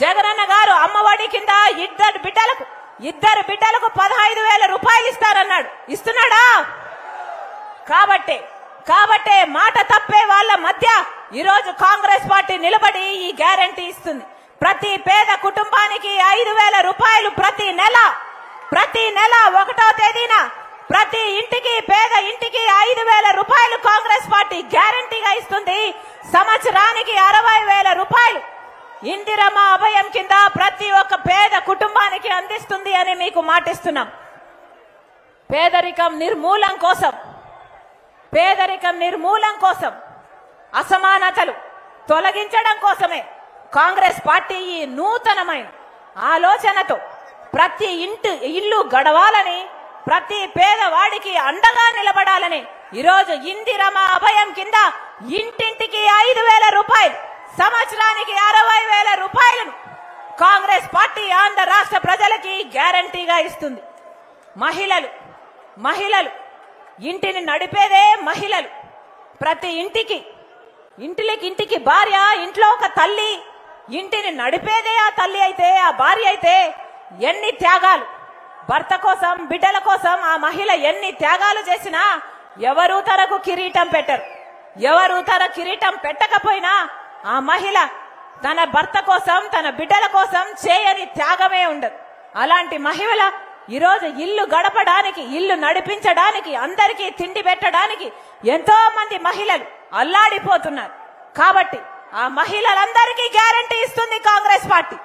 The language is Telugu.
జగనన్న గారు అమ్మఒడి కింద ఇద్దరు బిడ్డలకు 15,000 రూపాయలు ఇస్తారన్నాడు. ఇస్తున్నాడా? కాబట్టే మాట తప్పే వాళ్ళ మధ్య ఈరోజు కాంగ్రెస్ పార్టీ నిలబడి ఈ గ్యారంటీ ఇస్తుంది. ప్రతి పేద కుటుంబానికి 5,000 రూపాయలు ప్రతి నెల 1వ తేదీన ప్రతి ఇంటికి పేద ఇంటికి 5,000 రూపాయలు కాంగ్రెస్ పార్టీ గ్యారంటీగా ఇస్తుంది. సంవత్సరానికి 60,000 రూపాయలు ఇందిరమ్మ అభయం కింద ప్రతి ఒక్క పేద కుటుంబానికి అందిస్తుంది అని మీకు మాటిస్తున్నాం. పేదరికం నిర్మూలం కోసం అసమానతలు తొలగించడం కోసమే కాంగ్రెస్ పార్టీ ఈ నూతనమైన ఆలోచనతో ప్రతి ఇల్లు గడవాలని, ప్రతి పేదవాడికి అండగా నిలబడాలని ఈరోజు ఇందిరమ్మ అభయం కింద ఇంటింటికి 5,000 రూపాయలు, సంవత్సరానికి 60,000 రూపాయలను కాంగ్రెస్ పార్టీ ఆంధ్ర రాష్ట్ర ప్రజలకి గ్యారంటీగా ఇస్తుంది. మహిళలు ఇంటిని నడిపేదే మహిళలు. ప్రతి ఇంటికి భార్య, ఇంట్లో ఒక తల్లి, ఇంటిని నడిపేదే ఆ తల్లి అయితే, ఆ భార్య అయితే ఎన్ని త్యాగాలు భర్త కోసం, బిడ్డల కోసం ఆ మహిళ ఎన్ని త్యాగాలు చేసినా ఎవరు తనకు కిరీటం పెట్టరు. ఎవరు తన కిరీటం పెట్టకపోయినా ఆ మహిళ తన భర్త కోసం, తన బిడ్డల కోసం చేయని త్యాగమే ఉండదు. అలాంటి మహిళ ఈరోజు ఇల్లు గడపడానికి, ఇల్లు నడిపించడానికి, అందరికీ తిండి పెట్టడానికి ఎంతో మంది మహిళలు అల్లాడిపోతున్నారు. కాబట్టి ఆ మహిళలందరికీ గ్యారంటీ ఇస్తుంది కాంగ్రెస్ పార్టీ.